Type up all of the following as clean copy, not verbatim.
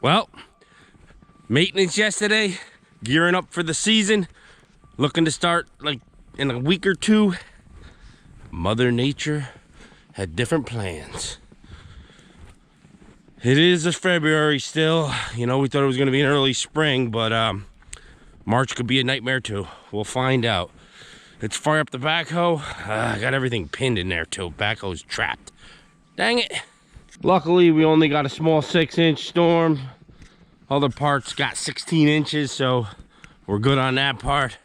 Well, maintenance yesterday, gearing up for the season, looking to start like in a week or two. Mother Nature had different plans. It is February still. You know, we thought it was going to be an early spring, but March could be a nightmare too. We'll find out. Let's fire up the backhoe. I got everything pinned in there too. Backhoe's trapped. Dang it. Luckily, we only got a small 6-inch storm. Other parts got 16 inches, so we're good on that part.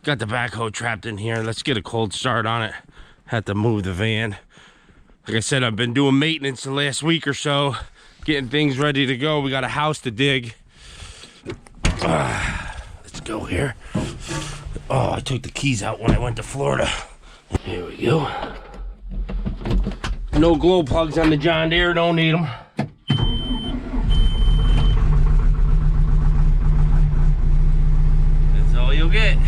Got the backhoe trapped in here. Let's get a cold start on it. Had to move the van. Like I said, I've been doing maintenance the last week or so, getting things ready to go. We got a house to dig. Let's go here. Oh, I took the keys out when I went to Florida. Here we go. No glow plugs on the John Deere, don't need them. That's all you'll get.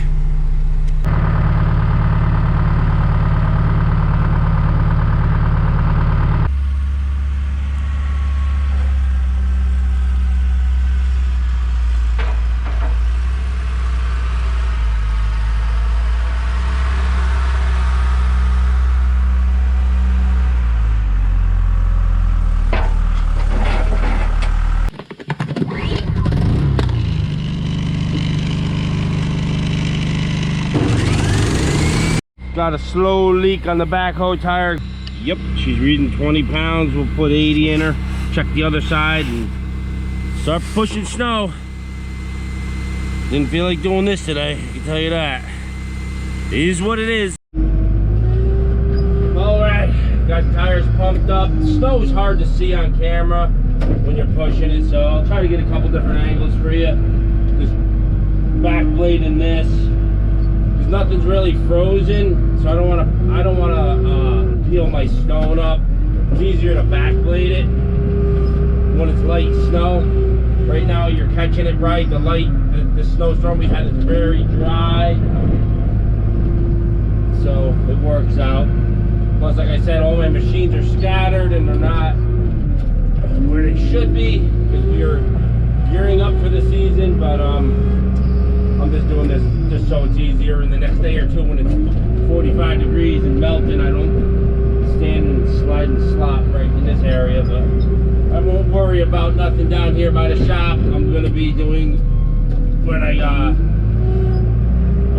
Got a slow leak on the backhoe tire. Yep, she's reading 20 pounds. We'll put 80 in her. Check the other side and start pushing snow. Didn't feel like doing this today, I can tell you that. It is what it is. Alright, got tires pumped up. The snow is hard to see on camera when you're pushing it, so I'll try to get a couple different angles for you. Just back blading this. Nothing's really frozen, so I don't want to peel my stone up. It's easier to backblade it when it's light snow. Right now you're catching it right. The snowstorm we had is very dry, so it works out. Plus, like I said, all my machines are scattered and they're not where they should be because we are gearing up for the season. But I'm just doing this just so it's easier. In the next day or two when it's 45 degrees and melting, I don't stand and slide and slop right in this area. But I won't worry about nothing down here by the shop. I'm going to be doing when I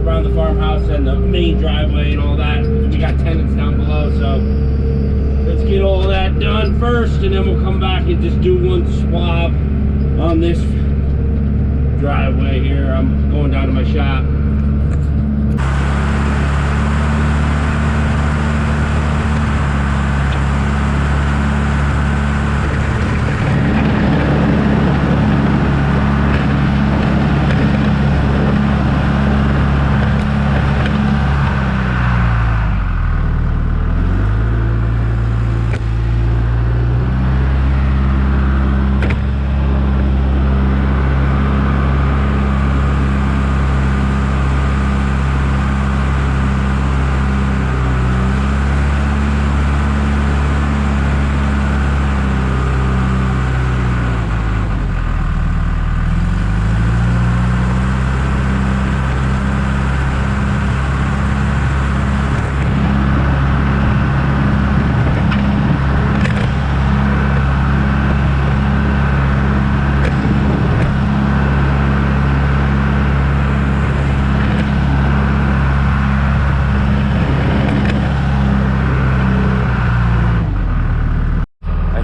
around the farmhouse and the main driveway and all that. We got tenants down below, so let's get all that done first, and then we'll come back and just do one swab on this driveway here. I'm going down to my shop.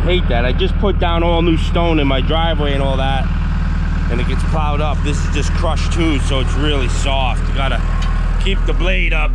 Hate that. I just put down all new stone in my driveway and all that, and it gets plowed up. This is just crushed too, so it's really soft. You gotta keep the blade up.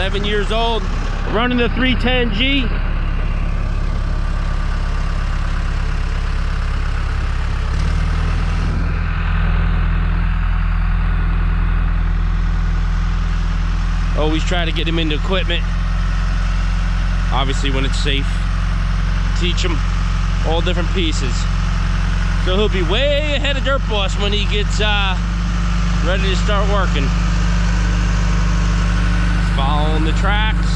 7 years old, running the 310G. Always try to get him into equipment, obviously when it's safe. Teach him all different pieces. So he'll be way ahead of Dirt Boss when he gets ready to start working. Following the tracks.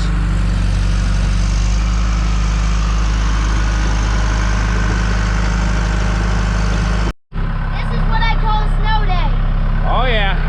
This is what I call a snow day. Oh yeah.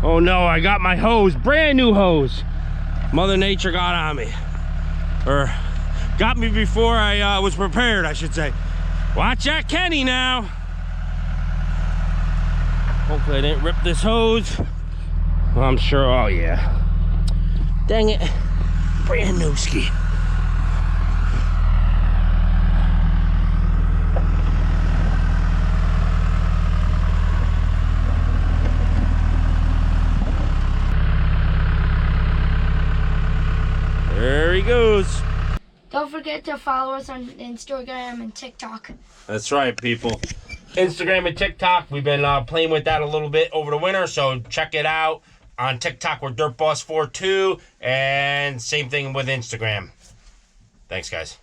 Oh no, I got my hose, brand new hose. Mother Nature got on me. Or got me before I was prepared, I should say. Watch that Kenny now. Hopefully I didn't rip this hose. Well, I'm sure, oh yeah. Dang it, brand new ski. There he goes. Don't forget to follow us on Instagram and TikTok. That's right, people. Instagram and TikTok. We've been playing with that a little bit over the winter, so check it out. On TikTok, we're DirtBoss42, and same thing with Instagram. Thanks, guys.